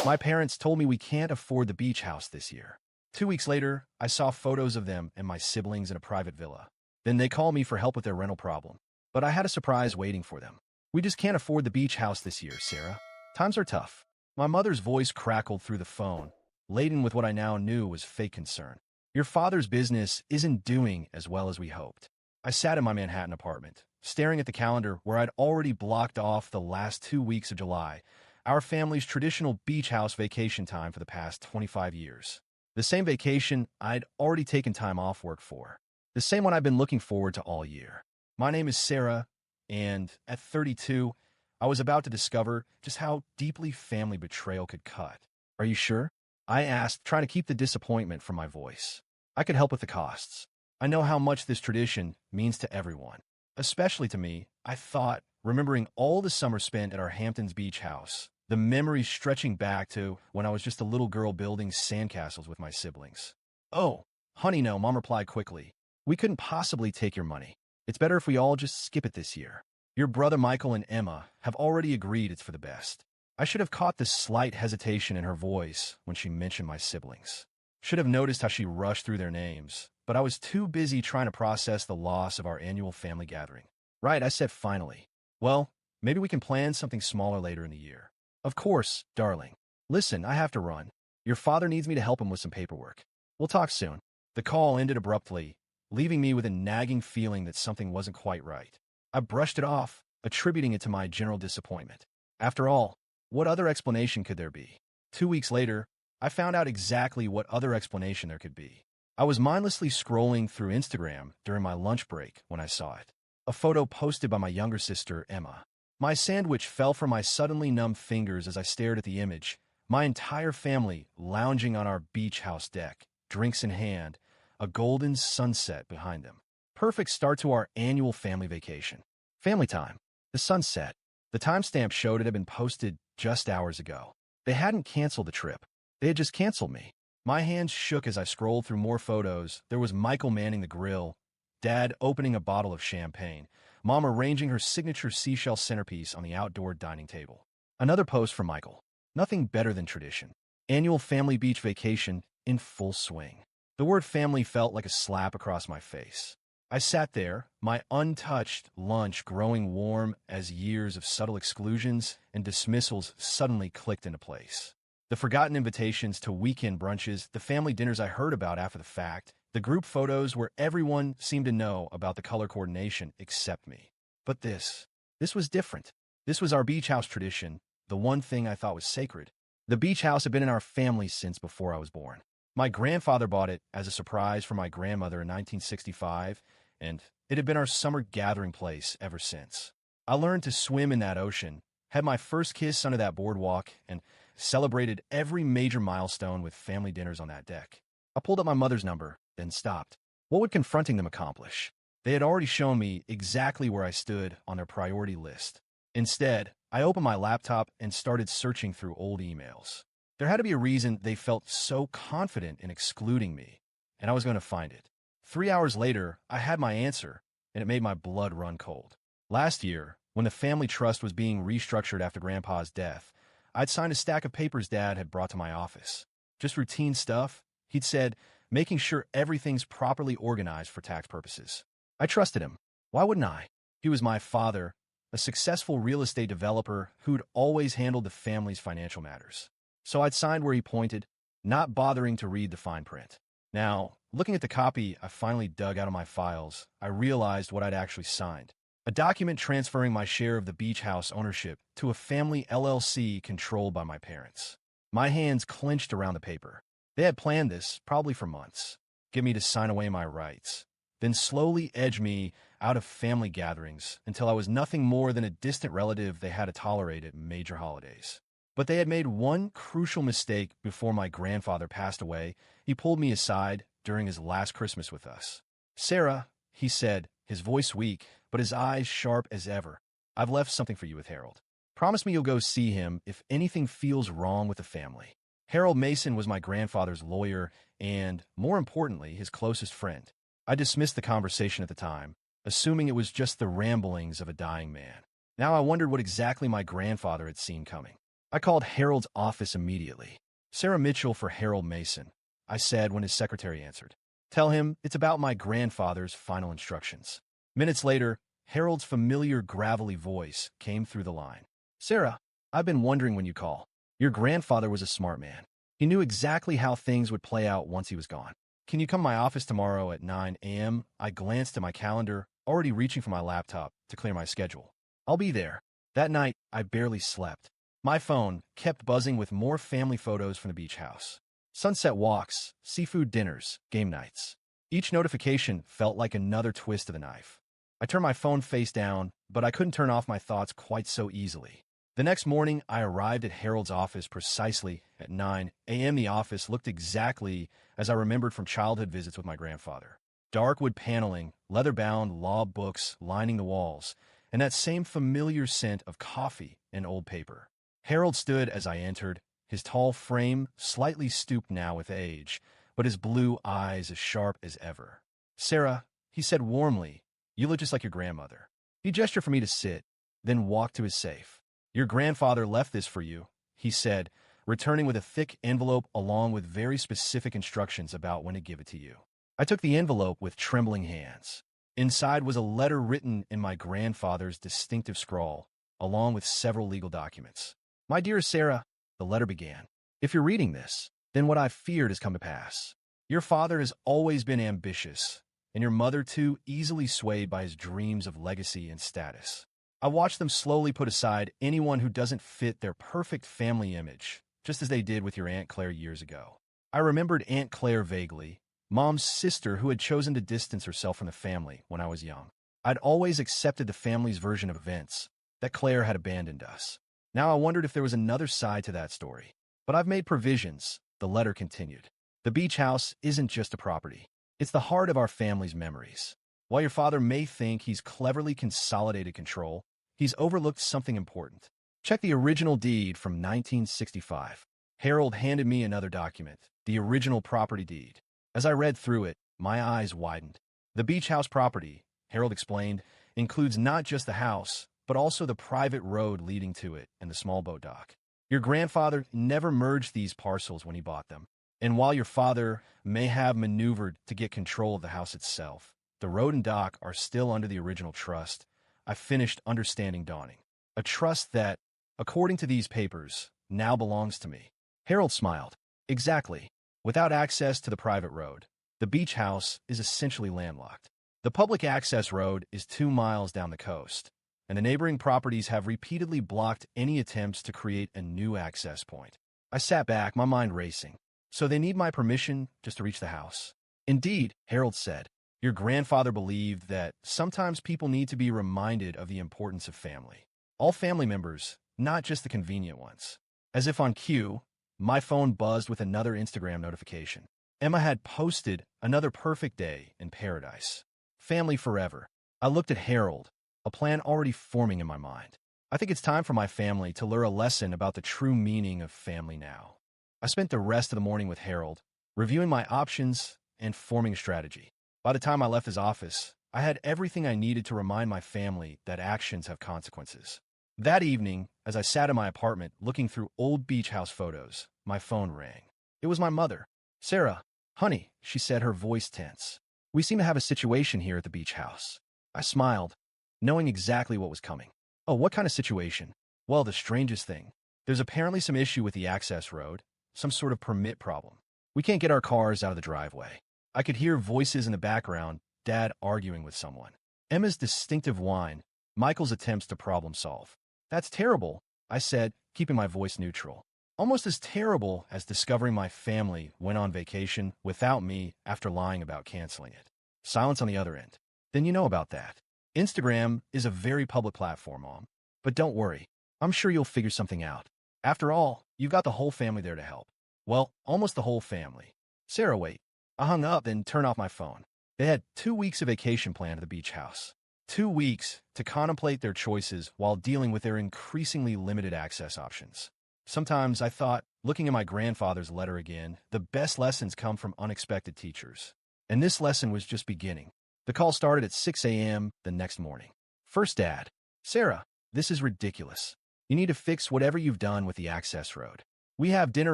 My parents told me we can't afford the beach house this year. 2 weeks later, I saw photos of them and my siblings in a private villa. Then they called me for help with their rental problem. But I had a surprise waiting for them. We just can't afford the beach house this year, Sarah. Times are tough. My mother's voice crackled through the phone, laden with what I now knew was fake concern. Your father's business isn't doing as well as we hoped. I sat in my Manhattan apartment, staring at the calendar where I'd already blocked off the last 2 weeks of July, our family's traditional beach house vacation time for the past 25 years. The same vacation I'd already taken time off work for. The same one I've been looking forward to all year. My name is Sarah, and at 32, I was about to discover just how deeply family betrayal could cut. Are you sure? I asked, trying to keep the disappointment from my voice. I could help with the costs. I know how much this tradition means to everyone, especially to me. I thought, remembering all the summer spent at our Hamptons beach house, the memories stretching back to when I was just a little girl building sandcastles with my siblings. Oh, honey, no, Mom replied quickly. We couldn't possibly take your money. It's better if we all just skip it this year. Your brother Michael and Emma have already agreed it's for the best. I should have caught the slight hesitation in her voice when she mentioned my siblings. Should have noticed how she rushed through their names, but I was too busy trying to process the loss of our annual family gathering. Right, I said finally. Well, maybe we can plan something smaller later in the year. Of course, darling. Listen, I have to run. Your father needs me to help him with some paperwork. We'll talk soon. The call ended abruptly, leaving me with a nagging feeling that something wasn't quite right. I brushed it off, attributing it to my general disappointment. After all, what other explanation could there be? 2 weeks later, I found out exactly what other explanation there could be. I was mindlessly scrolling through Instagram during my lunch break when I saw it. A photo posted by my younger sister, Emma. My sandwich fell from my suddenly numb fingers as I stared at the image, my entire family lounging on our beach house deck, drinks in hand, a golden sunset behind them. Perfect start to our annual family vacation. Family time. The sunset. The timestamp showed it had been posted just hours ago. They hadn't canceled the trip. They had just canceled me. My hands shook as I scrolled through more photos. There was Michael manning the grill, Dad opening a bottle of champagne, Mom arranging her signature seashell centerpiece on the outdoor dining table. Another post from Michael. Nothing better than tradition. Annual family beach vacation in full swing. The word family felt like a slap across my face. I sat there, my untouched lunch growing warm as years of subtle exclusions and dismissals suddenly clicked into place. The forgotten invitations to weekend brunches, the family dinners I heard about after the fact, the group photos where everyone seemed to know about the color coordination except me. But this was different. This was our beach house tradition, the one thing I thought was sacred. The beach house had been in our family since before I was born. My grandfather bought it as a surprise for my grandmother in 1965, and it had been our summer gathering place ever since. I learned to swim in that ocean, had my first kiss under that boardwalk, and celebrated every major milestone with family dinners on that deck. I pulled up my mother's number, then stopped. What would confronting them accomplish? They had already shown me exactly where I stood on their priority list. Instead, I opened my laptop and started searching through old emails. There had to be a reason they felt so confident in excluding me, and I was going to find it. 3 hours later, I had my answer, and it made my blood run cold. Last year, when the family trust was being restructured after Grandpa's death, I'd signed a stack of papers Dad had brought to my office. Just routine stuff, he'd said, making sure everything's properly organized for tax purposes. I trusted him. Why wouldn't I? He was my father, a successful real estate developer who'd always handled the family's financial matters. So I'd signed where he pointed, not bothering to read the fine print. Now, looking at the copy I finally dug out of my files, I realized what I'd actually signed. A document transferring my share of the beach house ownership to a family LLC controlled by my parents. My hands clenched around the paper. They had planned this, probably for months. Get me to sign away my rights. Then slowly edge me out of family gatherings until I was nothing more than a distant relative they had to tolerate at major holidays. But they had made one crucial mistake before my grandfather passed away. He pulled me aside during his last Christmas with us. Sarah, he said, his voice weak, but his eyes sharp as ever. I've left something for you with Harold. Promise me you'll go see him if anything feels wrong with the family. Harold Mason was my grandfather's lawyer and, more importantly, his closest friend. I dismissed the conversation at the time, assuming it was just the ramblings of a dying man. Now I wondered what exactly my grandfather had seen coming. I called Harold's office immediately. Sarah Mitchell for Harold Mason, I said when his secretary answered. Tell him it's about my grandfather's final instructions. Minutes later, Harold's familiar gravelly voice came through the line. Sarah, I've been wondering when you call. Your grandfather was a smart man. He knew exactly how things would play out once he was gone. Can you come to my office tomorrow at 9 a.m.? I glanced at my calendar, already reaching for my laptop to clear my schedule. I'll be there. That night, I barely slept. My phone kept buzzing with more family photos from the beach house. Sunset walks, seafood dinners, game nights. Each notification felt like another twist of the knife. I turned my phone face down, but I couldn't turn off my thoughts quite so easily. The next morning, I arrived at Harold's office precisely at 9 a.m. The office looked exactly as I remembered from childhood visits with my grandfather. Dark wood paneling, leather-bound law books lining the walls, and that same familiar scent of coffee and old paper. Harold stood as I entered, his tall frame slightly stooped now with age, but his blue eyes as sharp as ever. Sarah, he said warmly, you look just like your grandmother. He gestured for me to sit, then walked to his safe. Your grandfather left this for you, he said, returning with a thick envelope along with very specific instructions about when to give it to you. I took the envelope with trembling hands. Inside was a letter written in my grandfather's distinctive scrawl, along with several legal documents. My dear Sarah, the letter began, if you're reading this, then what I've feared has come to pass. Your father has always been ambitious, and your mother too easily swayed by his dreams of legacy and status. I watched them slowly put aside anyone who doesn't fit their perfect family image, just as they did with your Aunt Claire years ago. I remembered Aunt Claire vaguely, Mom's sister who had chosen to distance herself from the family when I was young. I'd always accepted the family's version of events, that Claire had abandoned us. Now I wondered if there was another side to that story. But I've made provisions, the letter continued. The beach house isn't just a property. It's the heart of our family's memories. While your father may think he's cleverly consolidated control, he's overlooked something important. Check the original deed from 1965. Harold handed me another document, the original property deed. As I read through it, my eyes widened. The beach house property, Harold explained, includes not just the house, but also the private road leading to it and the small boat dock. Your grandfather never merged these parcels when he bought them. And while your father may have maneuvered to get control of the house itself, the road and dock are still under the original trust. I finished understanding dawning. A trust that, according to these papers, now belongs to me. Harold smiled. Exactly. Without access to the private road, the beach house is essentially landlocked. The public access road is 2 miles down the coast, and the neighboring properties have repeatedly blocked any attempts to create a new access point. I sat back, my mind racing. So they need my permission just to reach the house. Indeed, Harold said, your grandfather believed that sometimes people need to be reminded of the importance of family. All family members, not just the convenient ones. As if on cue, my phone buzzed with another Instagram notification. Emma had posted another perfect day in paradise. Family forever. I looked at Harold, a plan already forming in my mind. I think it's time for my family to learn a lesson about the true meaning of family now. I spent the rest of the morning with Harold, reviewing my options and forming a strategy. By the time I left his office, I had everything I needed to remind my family that actions have consequences. That evening, as I sat in my apartment looking through old beach house photos, my phone rang. It was my mother. Sarah, honey, she said, her voice tense. We seem to have a situation here at the beach house. I smiled, knowing exactly what was coming. Oh, what kind of situation? Well, the strangest thing. There's apparently some issue with the access road, some sort of permit problem. We can't get our cars out of the driveway. I could hear voices in the background, Dad arguing with someone. Emma's distinctive whine, Michael's attempts to problem solve. That's terrible, I said, keeping my voice neutral. Almost as terrible as discovering my family went on vacation without me after lying about canceling it. Silence on the other end. Then you know about that. Instagram is a very public platform, Mom. But don't worry. I'm sure you'll figure something out. After all, you've got the whole family there to help. Well, almost the whole family. Sarah, wait. I hung up and turned off my phone. They had 2 weeks of vacation planned at the beach house. 2 weeks to contemplate their choices while dealing with their increasingly limited access options. Sometimes I thought, looking at my grandfather's letter again, the best lessons come from unexpected teachers. And this lesson was just beginning. The call started at 6 a.m. the next morning. First, Dad. Sarah, this is ridiculous. You need to fix whatever you've done with the access road. We have dinner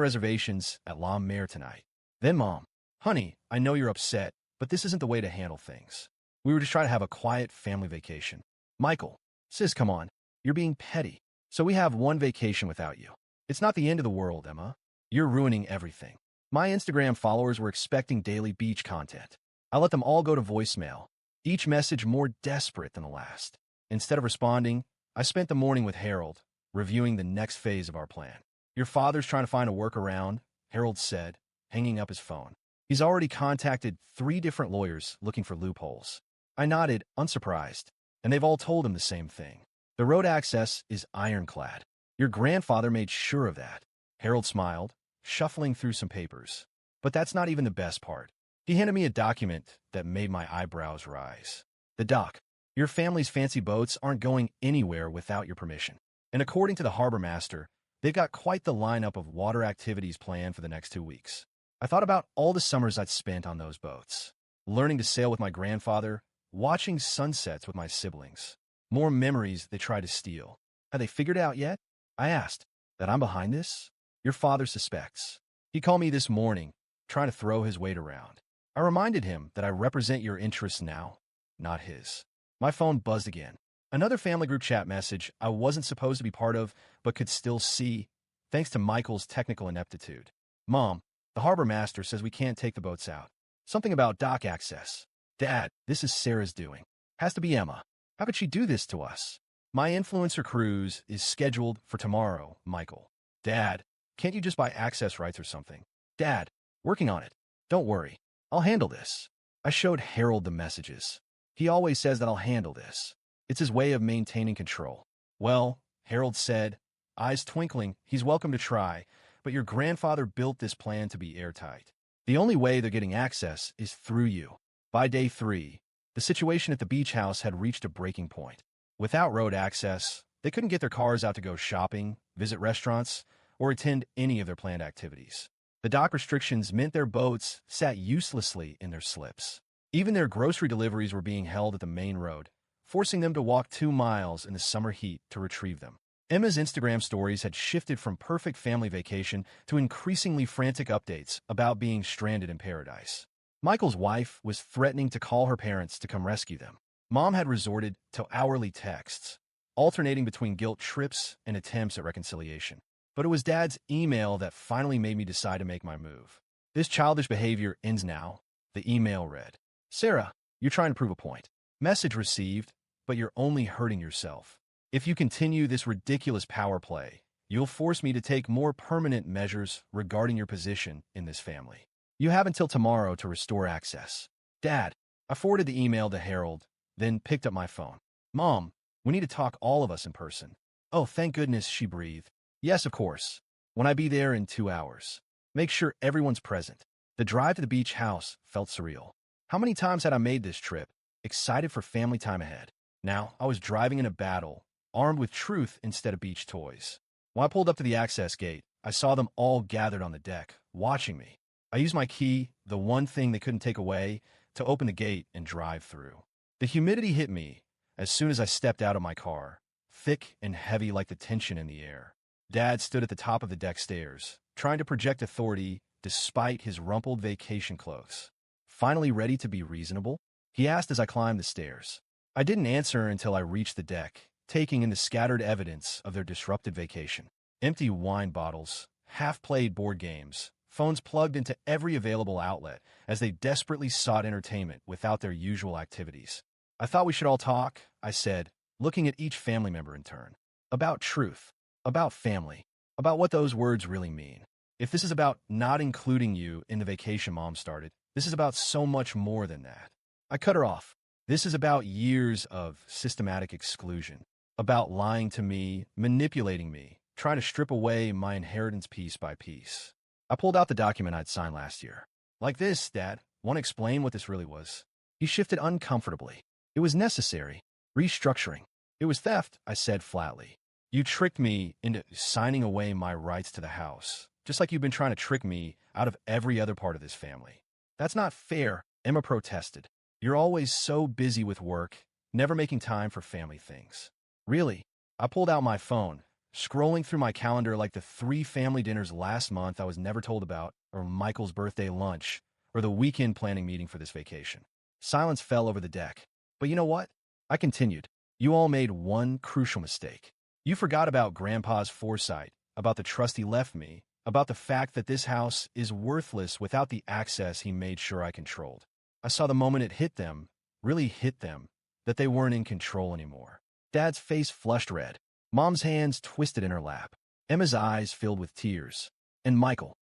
reservations at La Mer tonight. Then Mom, honey, I know you're upset, but this isn't the way to handle things. We were just trying to have a quiet family vacation. Michael, sis, come on. You're being petty. So we have one vacation without you. It's not the end of the world, Emma. You're ruining everything. My Instagram followers were expecting daily beach content. I let them all go to voicemail, each message more desperate than the last. Instead of responding, I spent the morning with Harold, reviewing the next phase of our plan. Your father's trying to find a workaround, Harold said, hanging up his phone. He's already contacted 3 different lawyers looking for loopholes. I nodded, unsurprised, and they've all told him the same thing. The road access is ironclad. Your grandfather made sure of that. Harold smiled, shuffling through some papers. But that's not even the best part. He handed me a document that made my eyebrows rise. The doc. Your family's fancy boats aren't going anywhere without your permission. And according to the harbor master, they've got quite the lineup of water activities planned for the next 2 weeks. I thought about all the summers I'd spent on those boats. Learning to sail with my grandfather, watching sunsets with my siblings. More memories they tried to steal. Have they figured it out yet? I asked. That I'm behind this? Your father suspects. He called me this morning, trying to throw his weight around. I reminded him that I represent your interests now, not his. My phone buzzed again. Another family group chat message I wasn't supposed to be part of, but could still see, thanks to Michael's technical ineptitude. Mom, the harbor master says we can't take the boats out. Something about dock access. Dad, this is Sarah's doing. Has to be Emma. How could she do this to us? My influencer cruise is scheduled for tomorrow, Michael. Dad, can't you just buy access rights or something? Dad, working on it. Don't worry. I'll handle this. I showed Harold the messages. He always says that I'll handle this. It's his way of maintaining control. Well, Harold said, eyes twinkling, he's welcome to try, but your grandfather built this plan to be airtight. The only way they're getting access is through you. By day 3, the situation at the beach house had reached a breaking point. Without road access, they couldn't get their cars out to go shopping, visit restaurants, or attend any of their planned activities. The dock restrictions meant their boats sat uselessly in their slips. Even their grocery deliveries were being held at the main road, forcing them to walk 2 miles in the summer heat to retrieve them. Emma's Instagram stories had shifted from perfect family vacation to increasingly frantic updates about being stranded in paradise. Michael's wife was threatening to call her parents to come rescue them. Mom had resorted to hourly texts, alternating between guilt trips and attempts at reconciliation. But it was Dad's email that finally made me decide to make my move. This childish behavior ends now, the email read. Sarah, you're trying to prove a point. Message received, but you're only hurting yourself. If you continue this ridiculous power play, you'll force me to take more permanent measures regarding your position in this family. You have until tomorrow to restore access. Dad, I forwarded the email to Harold, then picked up my phone. Mom, we need to talk, all of us in person. Oh, thank goodness, she breathed. Yes, of course. When I be there in 2 hours. Make sure everyone's present. The drive to the beach house felt surreal. How many times had I made this trip, excited for family time ahead? Now, I was driving in a battle, armed with truth instead of beach toys. When I pulled up to the access gate, I saw them all gathered on the deck, watching me. I used my key, the one thing they couldn't take away, to open the gate and drive through. The humidity hit me as soon as I stepped out of my car, thick and heavy like the tension in the air. Dad stood at the top of the deck stairs, trying to project authority despite his rumpled vacation clothes. Finally ready to be reasonable? He asked as I climbed the stairs. I didn't answer until I reached the deck, taking in the scattered evidence of their disrupted vacation. Empty wine bottles, half-played board games, phones plugged into every available outlet as they desperately sought entertainment without their usual activities. I thought we should all talk, I said, looking at each family member in turn. About truth, about family, about what those words really mean. If this is about not including you in the vacation Mom started, this is about so much more than that. I cut her off. This is about years of systematic exclusion, about lying to me, manipulating me, trying to strip away my inheritance piece by piece. I pulled out the document I'd signed last year. Like this, Dad. Want to explain what this really was? He shifted uncomfortably. It was necessary. Restructuring. It was theft, I said flatly. You tricked me into signing away my rights to the house, just like you've been trying to trick me out of every other part of this family. That's not fair, Emma protested. You're always so busy with work, never making time for family things. Really? I pulled out my phone, scrolling through my calendar like the 3 family dinners last month I was never told about, or Michael's birthday lunch, or the weekend planning meeting for this vacation. Silence fell over the deck. But you know what? I continued. You all made one crucial mistake. You forgot about Grandpa's foresight, about the trust he left me, about the fact that this house is worthless without the access he made sure I controlled. I saw the moment it hit them, really hit them, that they weren't in control anymore. Dad's face flushed red. Mom's hands twisted in her lap. Emma's eyes filled with tears. And Michael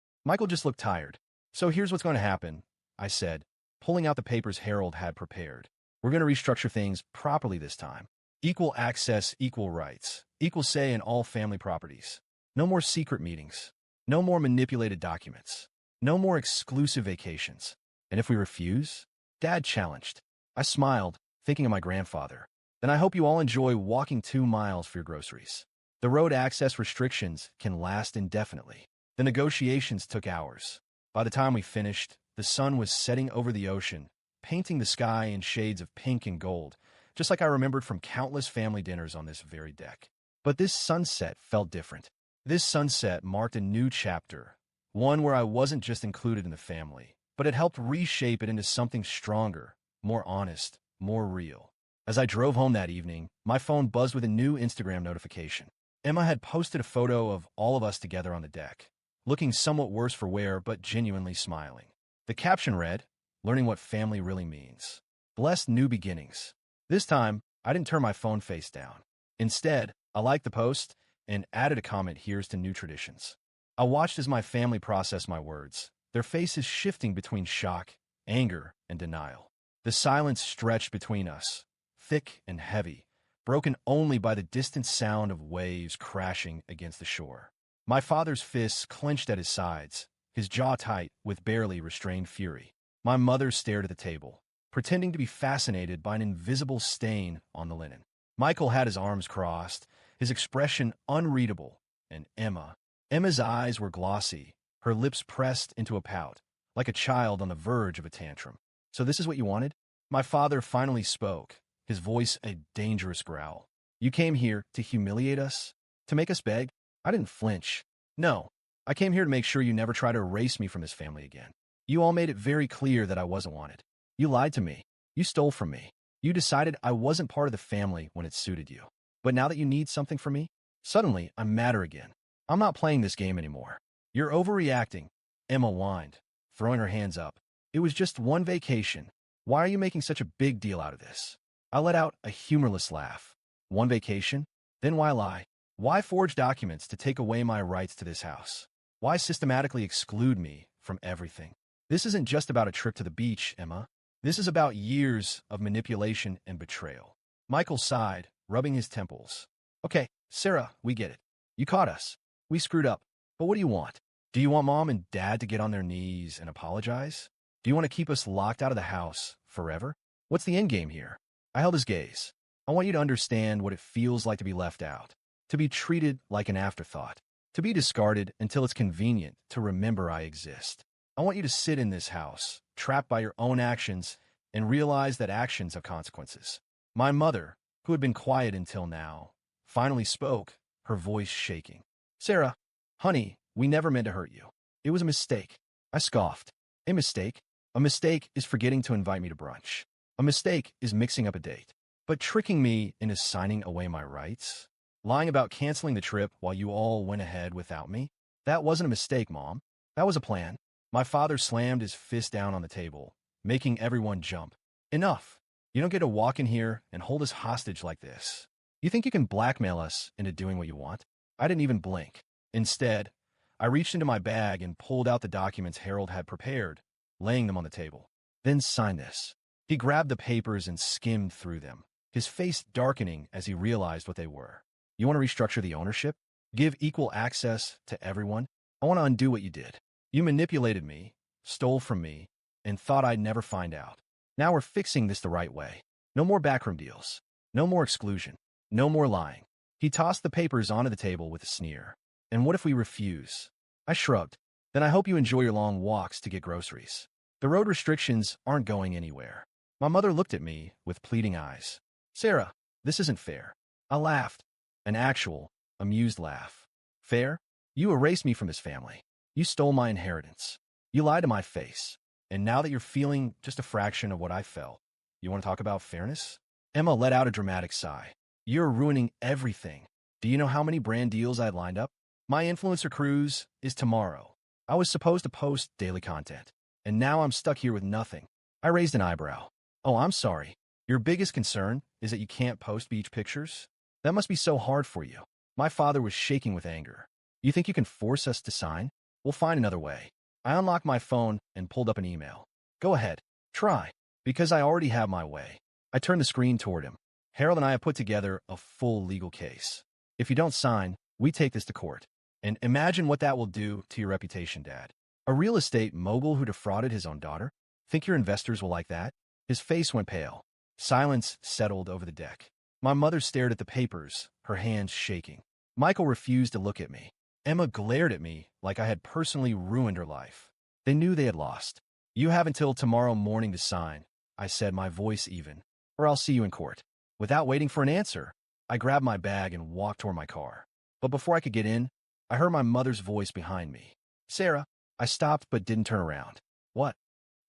just looked tired. So here's what's going to happen, I said, pulling out the papers Harold had prepared. We're going to restructure things properly this time. Equal access, equal rights, equal say in all family properties. No more secret meetings. No more manipulated documents. No more exclusive vacations. And if we refuse? Dad challenged. I smiled, thinking of my grandfather. Then I hope you all enjoy walking 2 miles for your groceries. The road access restrictions can last indefinitely. The negotiations took hours. By the time we finished, the sun was setting over the ocean, painting the sky in shades of pink and gold, just like I remembered from countless family dinners on this very deck. But this sunset felt different. This sunset marked a new chapter, one where I wasn't just included in the family, but it helped reshape it into something stronger, more honest, more real. As I drove home that evening, my phone buzzed with a new Instagram notification. Emma had posted a photo of all of us together on the deck, looking somewhat worse for wear but genuinely smiling. The caption read, "Learning what family really means. Blessed new beginnings." This time, I didn't turn my phone face down. Instead, I liked the post and added a comment, "Here's to new traditions." I watched as my family processed my words, their faces shifting between shock, anger, and denial. The silence stretched between us, thick and heavy, broken only by the distant sound of waves crashing against the shore. My father's fists clenched at his sides, his jaw tight with barely restrained fury. My mother stared at the table, pretending to be fascinated by an invisible stain on the linen. Michael had his arms crossed, his expression unreadable, and Emma's eyes were glossy, her lips pressed into a pout, like a child on the verge of a tantrum. "So this is what you wanted?" My father finally spoke, his voice a dangerous growl. "You came here to humiliate us? To make us beg?" I didn't flinch. "No, I came here to make sure you never try to erase me from this family again. You all made it very clear that I wasn't wanted. You lied to me. You stole from me. You decided I wasn't part of the family when it suited you. But now that you need something from me, suddenly I'm madder again. I'm not playing this game anymore." "You're overreacting," Emma whined, throwing her hands up. "It was just one vacation. Why are you making such a big deal out of this?" I let out a humorless laugh. "One vacation? Then why lie? Why forge documents to take away my rights to this house? Why systematically exclude me from everything? This isn't just about a trip to the beach, Emma. This is about years of manipulation and betrayal." Michael sighed, rubbing his temples. "Okay, Sarah, we get it. You caught us. We screwed up. But what do you want? Do you want Mom and Dad to get on their knees and apologize? Do you want to keep us locked out of the house forever? What's the end game here?" I held his gaze. "I want you to understand what it feels like to be left out, to be treated like an afterthought, to be discarded until it's convenient to remember I exist. I want you to sit in this house, trapped by your own actions, and realize that actions have consequences." My mother, who had been quiet until now, finally spoke, her voice shaking. "Sarah, honey, we never meant to hurt you. It was a mistake." I scoffed. "A mistake? A mistake is forgetting to invite me to brunch. A mistake is mixing up a date. But tricking me into signing away my rights? Lying about canceling the trip while you all went ahead without me? That wasn't a mistake, Mom. That was a plan." My father slammed his fist down on the table, making everyone jump. "Enough. You don't get to walk in here and hold us hostage like this. You think you can blackmail us into doing what you want?" I didn't even blink. Instead, I reached into my bag and pulled out the documents Harold had prepared, laying them on the table. "Then sign this." He grabbed the papers and skimmed through them, his face darkening as he realized what they were. "You want to restructure the ownership? Give equal access to everyone? I want to undo what you did. You manipulated me, stole from me, and thought I'd never find out. Now we're fixing this the right way. No more backroom deals. No more exclusion. No more lying." He tossed the papers onto the table with a sneer. "And what if we refuse?" I shrugged. "Then I hope you enjoy your long walks to get groceries. The road restrictions aren't going anywhere." My mother looked at me with pleading eyes. "Sarah, this isn't fair." I laughed. A amused laugh. Fair? You erased me from this family. You stole my inheritance. You lied to my face. And now that you're feeling just a fraction of what I felt, you want to talk about fairness? Emma let out a dramatic sigh. You're ruining everything. Do you know how many brand deals I had lined up? My influencer cruise is tomorrow. I was supposed to post daily content, and now I'm stuck here with nothing. I raised an eyebrow. Oh, I'm sorry. Your biggest concern is that you can't post beach pictures? That must be so hard for you. My father was shaking with anger. You think you can force us to sign? We'll find another way. I unlocked my phone and pulled up an email. Go ahead. Try. Because I already have my way. I turned the screen toward him. Harold and I have put together a full legal case. If you don't sign, we take this to court. And imagine what that will do to your reputation, Dad. A real estate mogul who defrauded his own daughter? Think your investors will like that? His face went pale. Silence settled over the deck. My mother stared at the papers, her hands shaking. Michael refused to look at me. Emma glared at me like I had personally ruined her life. They knew they had lost. You have until tomorrow morning to sign, I said, my voice even, or I'll see you in court. Without waiting for an answer, I grabbed my bag and walked toward my car. But before I could get in, I heard my mother's voice behind me. Sarah. I stopped but didn't turn around. What?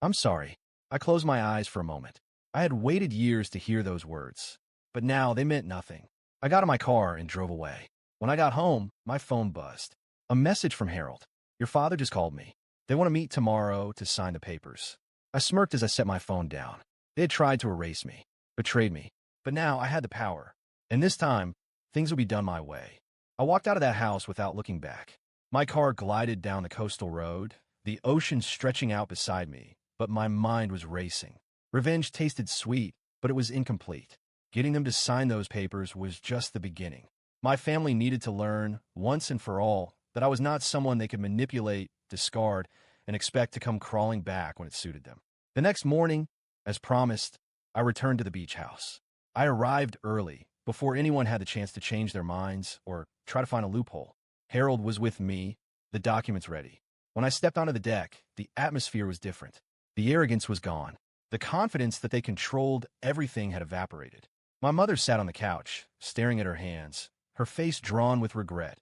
I'm sorry. I closed my eyes for a moment. I had waited years to hear those words, but now they meant nothing. I got in my car and drove away. When I got home, my phone buzzed. A message from Harold. Your father just called me. They want to meet tomorrow to sign the papers. I smirked as I set my phone down. They had tried to erase me, betrayed me, but now I had the power. And this time, things would be done my way. I walked out of that house without looking back. My car glided down the coastal road, the ocean stretching out beside me, but my mind was racing. Revenge tasted sweet, but it was incomplete. Getting them to sign those papers was just the beginning. My family needed to learn, once and for all, that I was not someone they could manipulate, discard, and expect to come crawling back when it suited them. The next morning, as promised, I returned to the beach house. I arrived early, before anyone had the chance to change their minds or try to find a loophole. Harold was with me, the documents ready. When I stepped onto the deck, the atmosphere was different. The arrogance was gone. The confidence that they controlled everything had evaporated. My mother sat on the couch, staring at her hands, her face drawn with regret.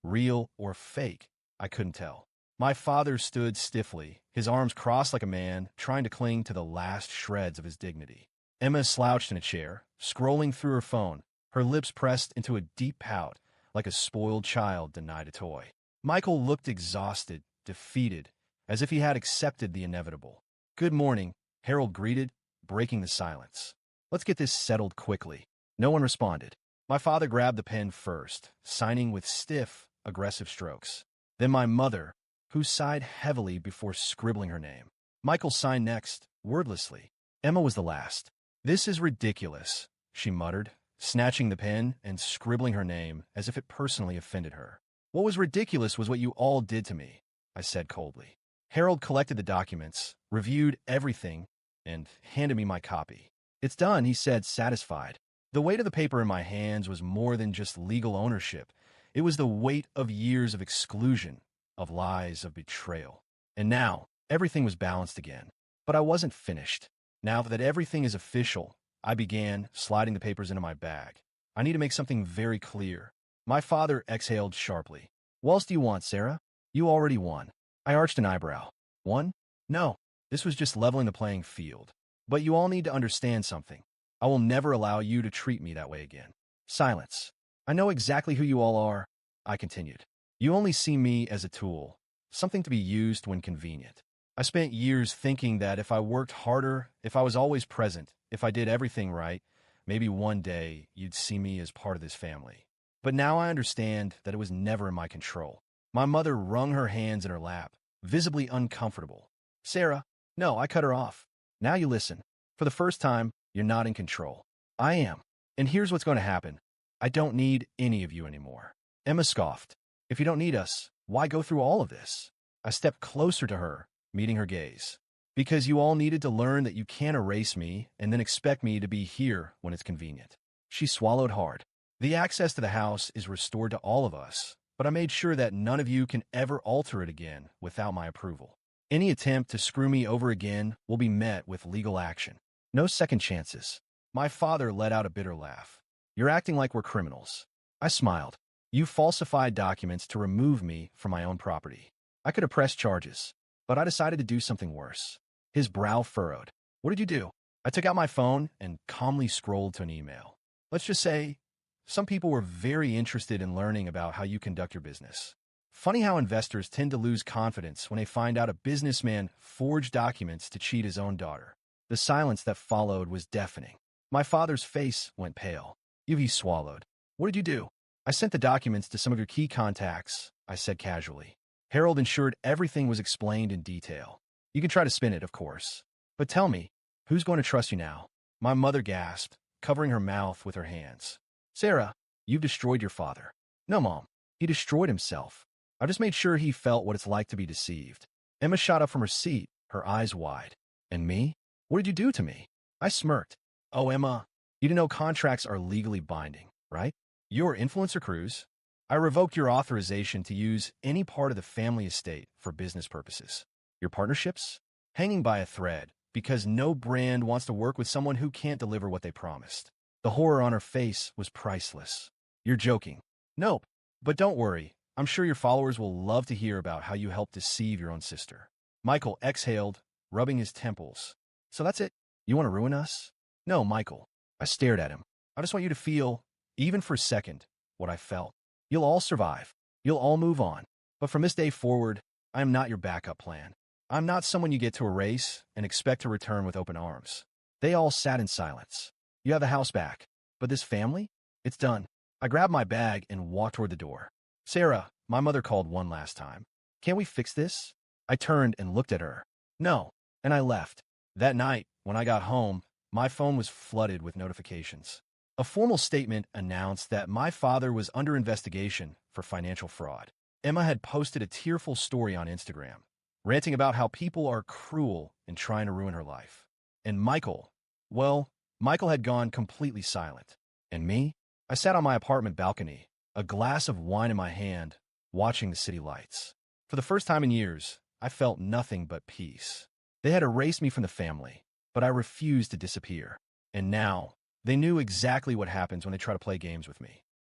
Real or fake, I couldn't tell. My father stood stiffly, his arms crossed like a man, trying to cling to the last shreds of his dignity. Emma slouched in a chair, scrolling through her phone, her lips pressed into a deep pout, like a spoiled child denied a toy. Michael looked exhausted, defeated, as if he had accepted the inevitable. Good morning, Harold greeted, breaking the silence. Let's get this settled quickly. No one responded. My father grabbed the pen first, signing with stiff, aggressive strokes. Then my mother, who sighed heavily before scribbling her name. Michael signed next, wordlessly. Emma was the last. This is ridiculous, she muttered, snatching the pen and scribbling her name as if it personally offended her. What was ridiculous was what you all did to me, I said coldly. Harold collected the documents, reviewed everything, and handed me my copy. It's done, he said, satisfied. The weight of the paper in my hands was more than just legal ownership. It was the weight of years of exclusion, of lies, of betrayal. And now, everything was balanced again. But I wasn't finished. Now that everything is official, I began sliding the papers into my bag. I need to make something very clear. My father exhaled sharply. What else do you want, Sarah? You already won. I arched an eyebrow. Won? No. This was just leveling the playing field. But you all need to understand something. I will never allow you to treat me that way again. Silence. I know exactly who you all are, I continued. You only see me as a tool, something to be used when convenient. I spent years thinking that if I worked harder, if I was always present, if I did everything right, maybe one day you'd see me as part of this family. But now I understand that it was never in my control. My mother wrung her hands in her lap, visibly uncomfortable. Sarah, no, I cut her off. Now you listen. For the first time, you're not in control. I am. And here's what's going to happen. I don't need any of you anymore. Emma scoffed. If you don't need us, why go through all of this? I stepped closer to her, meeting her gaze. Because you all needed to learn that you can't erase me and then expect me to be here when it's convenient. She swallowed hard. The access to the house is restored to all of us, but I made sure that none of you can ever alter it again without my approval. Any attempt to screw me over again will be met with legal action. No second chances. My father let out a bitter laugh. You're acting like we're criminals. I smiled. You falsified documents to remove me from my own property. I could have pressed charges, but I decided to do something worse. His brow furrowed. What did you do? I took out my phone and calmly scrolled to an email. Let's just say, some people were very interested in learning about how you conduct your business. Funny how investors tend to lose confidence when they find out a businessman forged documents to cheat his own daughter. The silence that followed was deafening. My father's face went pale. He swallowed. What did you do? I sent the documents to some of your key contacts, I said casually. Harold ensured everything was explained in detail. You can try to spin it, of course. But tell me, who's going to trust you now? My mother gasped, covering her mouth with her hands. Sarah, you've destroyed your father. No, Mom. He destroyed himself. I just made sure he felt what it's like to be deceived. Emma shot up from her seat, her eyes wide. And me? What did you do to me? I smirked. Oh, Emma, you didn't know contracts are legally binding, right? Your influencer cruise. I revoked your authorization to use any part of the family estate for business purposes. Your partnerships? Hanging by a thread, because no brand wants to work with someone who can't deliver what they promised. The horror on her face was priceless. You're joking. Nope. But don't worry. I'm sure your followers will love to hear about how you helped deceive your own sister. Michael exhaled, rubbing his temples. So that's it? You want to ruin us? No, Michael. I stared at him. I just want you to feel, even for a second, what I felt. You'll all survive. You'll all move on. But from this day forward, I am not your backup plan. I'm not someone you get to erase and expect to return with open arms. They all sat in silence. You have the house back. But this family? It's done. I grabbed my bag and walked toward the door. Sarah, my mother called one last time. Can't we fix this? I turned and looked at her. No. And I left. That night, when I got home, my phone was flooded with notifications. A formal statement announced that my father was under investigation for financial fraud. Emma had posted a tearful story on Instagram, ranting about how people are cruel in trying to ruin her life. And Michael, well, Michael had gone completely silent. And me? I sat on my apartment balcony, a glass of wine in my hand, watching the city lights. For the first time in years, I felt nothing but peace. They had erased me from the family, but I refused to disappear. And now, they knew exactly what happens when they try to play games with me.